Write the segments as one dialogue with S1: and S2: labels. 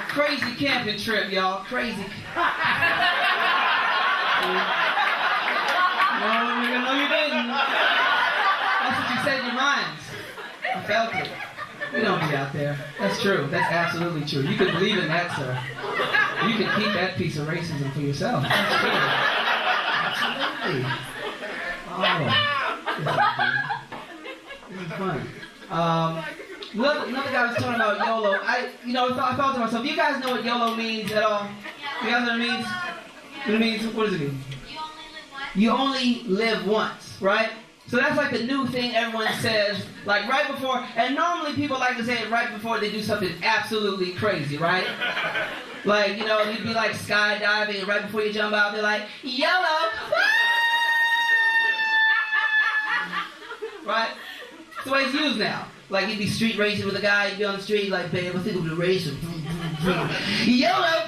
S1: crazy camping trip, y'all. Crazy. No, you didn't. That's what you said in your minds. I felt it. We don't be out there. That's true. That's absolutely true. You can believe in that, sir. You can keep that piece of racism for yourself. That's true. Absolutely. This is fun. Another guy was talking about YOLO. I thought to myself, do you guys know what YOLO means at all? You guys know what it means? What it means? What does it mean? You only live once, right? So that's like the new thing everyone says, like right before, and normally people like to say it right before they do something absolutely crazy, right? Like, you know, you'd be like skydiving, and right before you jump out, they're like, YOLO! Right? That's the way it's used now. Like, you'd be street racing with a guy, you'd be on the street, like, babe, I think I'm gonna race him. YOLO!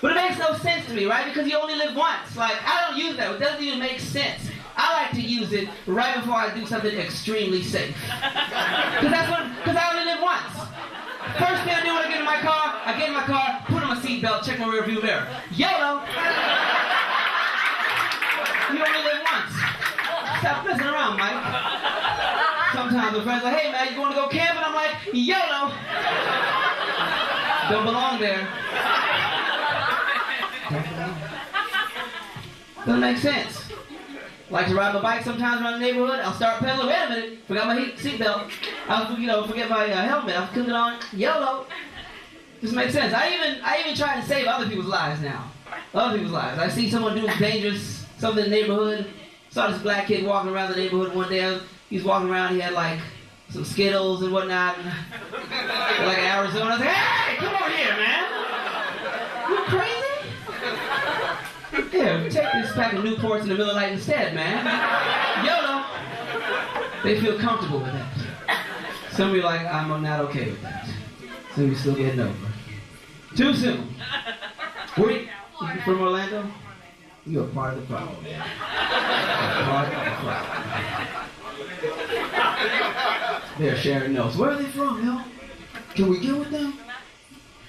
S1: But it makes no sense to me, right? Because you only live once. Like, I don't use that. It doesn't even make sense. I like to use it right before I do something extremely safe. Because I only live once. First thing I do when I get in my car, put on my seatbelt, check my rearview mirror. YOLO! You only live once. Stop messing around, Mike. Sometimes my friends are like, hey man, you want to go camping? I'm like, YOLO! Don't belong there. Doesn't make sense. Like to ride my bike sometimes around the neighborhood. I'll start pedaling. Wait a minute, forgot my seatbelt. I'll forget my helmet. I'll put it on. YOLO. Doesn't make sense. I even try to save other people's lives now. Other people's lives. I see someone doing dangerous something in the neighborhood. Saw this black kid walking around the neighborhood one day. He was walking around. He had like some Skittles and whatnot. Like in Arizona. I was like, hey, come over here, man. You crazy? Here, take this pack of Newports in the middle of the night instead, man. YOLO. They feel comfortable with that. Some of you are like, I'm not okay with that. Some of you still getting over it. Too soon. Where you from Orlando? You're a part of the problem. Part of the problem. They're sharing notes. Where are they from, yo? Can we get with them?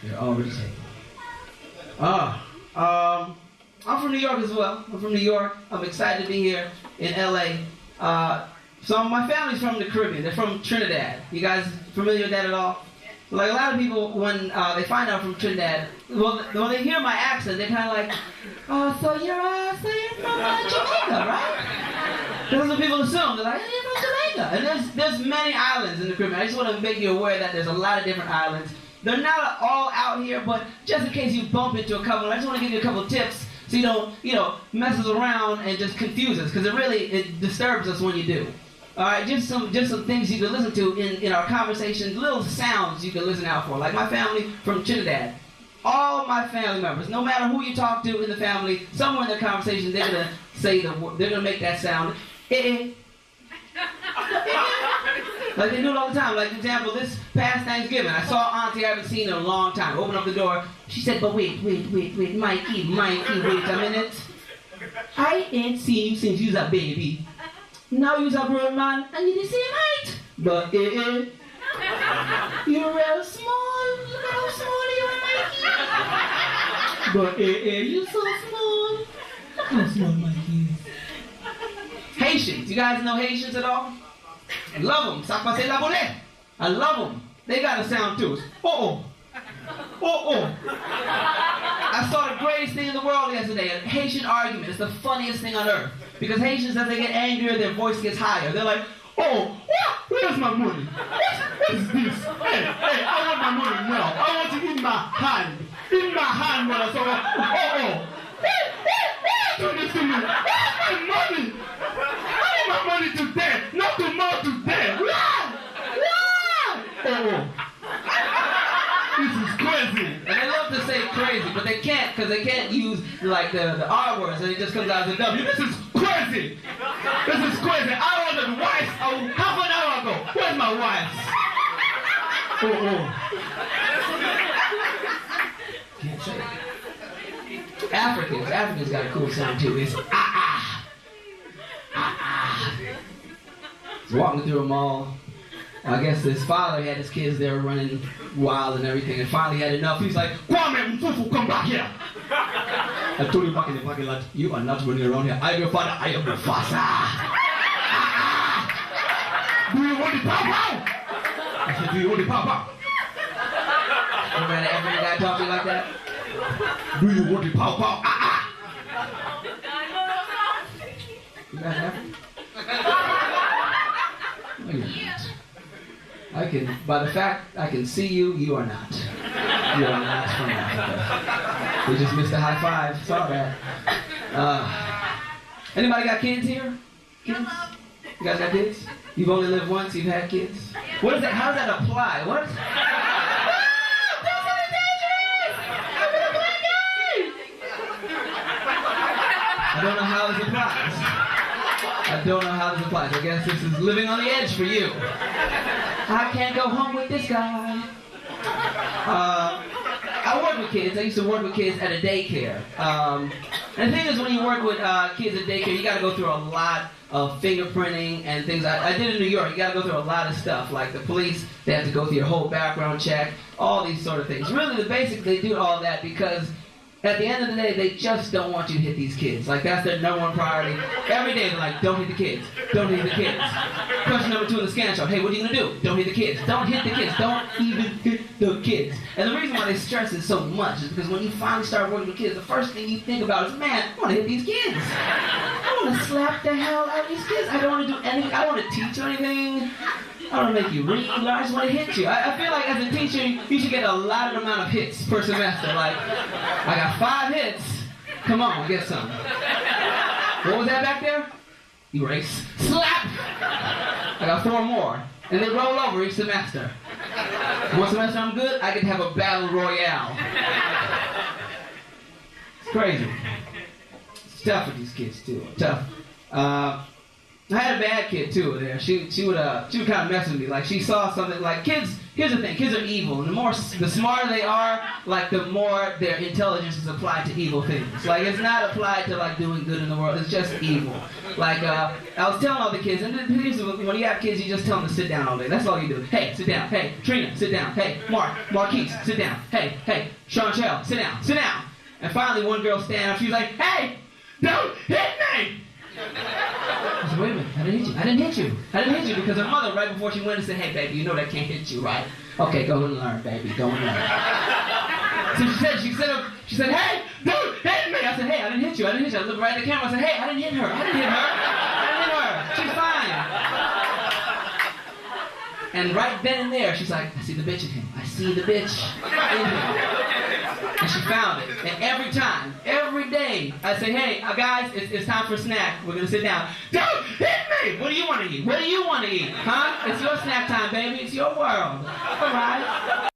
S1: They're already taken. I'm from New York as well. I'm from New York. I'm excited to be here in LA. So my family's from the Caribbean. They're from Trinidad. You guys familiar with that at all? Like a lot of people, when they find out I'm from Trinidad, well, when they hear my accent, they're kind of like, oh, so you're from Jamaica, right? That's what people assume. They're like, you're from Jamaica. And there's many islands in the Caribbean. I just want to make you aware that there's a lot of different islands. They're not all out here, but just in case you bump into a couple, I just want to give you a couple tips so you don't, messes around and just confuse us, because it disturbs us when you do. All right, just some things you can listen to in our conversations, little sounds you can listen out for. Like my family from Trinidad. All my family members, no matter who you talk to in the family, somewhere in their conversation, they're gonna say they're gonna make that sound. Like they do it all the time. Like, for example, this past Thanksgiving, I saw Auntie I haven't seen in a long time. Open up the door. She said, but wait, Mikey, wait a minute. I ain't seen you since you was a baby. Now you's a grown man and you're the same height. But you're real small. Look how small you are, Mikey. But you're so small. Look how small Mikey is. Haitians. You guys know Haitians at all? I love them. Ça passe la bonnet. I love them. They got a sound too. It's oh. I saw the greatest thing in the world yesterday, a Haitian argument. It's the funniest thing on earth. Because Haitians, as they get angrier, their voice gets higher. They're like, oh, where's my money? What is this? Hey, I want my money now. I want it in my hand. In my hand when I saw do this to me. Where's my money? I need my money today, not tomorrow today. This is crazy. And they love to say crazy, but they can't, because they can't use like the R words, and it just comes out as a W. This is crazy. This is crazy. I ordered rice half an hour ago. Where's my rice? Can't say it. Africans got a cool sound too. It's It's walking through a mall. I guess his father had his kids there running wild and everything, and finally had enough. He was like, Kwame Mfufu, come back here. I told him back in the parking lot, you are not running around here. I am your father, I am your father. Do you want the pow-pow? I said, do you want the pow-pow? You ever had an African guy talk to you like that? Do you want the pow-pow? You guys African? No, you're not. I can, by the fact I can see you, you are not. You are not from Africa. We just missed a high five. Saw that. Anybody got kids here? Kids? You guys got kids? You've only lived once, you've had kids? What is that? How does that apply? What? I don't know how this applies. I don't know how this applies. I guess this is living on the edge for you. I can't go home with this guy. I work with kids. I used to work with kids at a daycare. And the thing is, when you work with kids at daycare, you got to go through a lot of fingerprinting and things. I did in New York. You got to go through a lot of stuff. Like the police, they have to go through your whole background check, all these sort of things. Really, basically, they do all that because at the end of the day, they just don't want you to hit these kids. Like, that's their number one priority. Every day, they're like, don't hit the kids. Don't hit the kids. Question number 2 in the scan show. Hey, what are you going to do? Don't hit the kids. Don't hit the kids. Don't even hit the kids. And the reason why they stress it so much is because when you finally start working with kids, the first thing you think about is, man, I want to hit these kids. I want to slap the hell out of these kids. I don't want to do anything. I don't want to teach you anything. I don't want to make you read. I just want to hit you. I feel like as a teacher, you should get a lot of amount of hits per semester. Like, I got 5 hits. Come on, get some. What was that back there? Erase. Slap! I got 4 more. And they roll over each semester. One semester I'm good, I get to have a battle royale. It's crazy. It's tough with these kids, too. Tough. I had a bad kid too there. She would kind of mess with me. Like she saw something like kids. Here's the thing: kids are evil, and the smarter they are, like the more their intelligence is applied to evil things. Like it's not applied to like doing good in the world. It's just evil. Like I was telling all the kids, and when you have kids, you just tell them to sit down all day. That's all you do. Hey, sit down. Hey, Trina, sit down. Hey, Marquise, sit down. Hey, Chantel, sit down. And finally, one girl stand up. She's like, "Hey, don't hit me!" I said, wait a minute, I didn't hit you because her mother, right before she went, and said, hey, baby, you know that can't hit you, right? Okay, go and learn, baby, go and learn. So she said, hey, don't hit me. I said, hey, I didn't hit you. I looked right at the camera, I said, hey, I didn't hit her. She's fine. And right then and there, she's like, I see the bitch in him. I see the bitch in him. And she found it. And every day, I say, hey, guys, it's time for a snack. We're going to sit down. Don't hit me! What do you want to eat? Huh? It's your snack time, baby. It's your world. All right?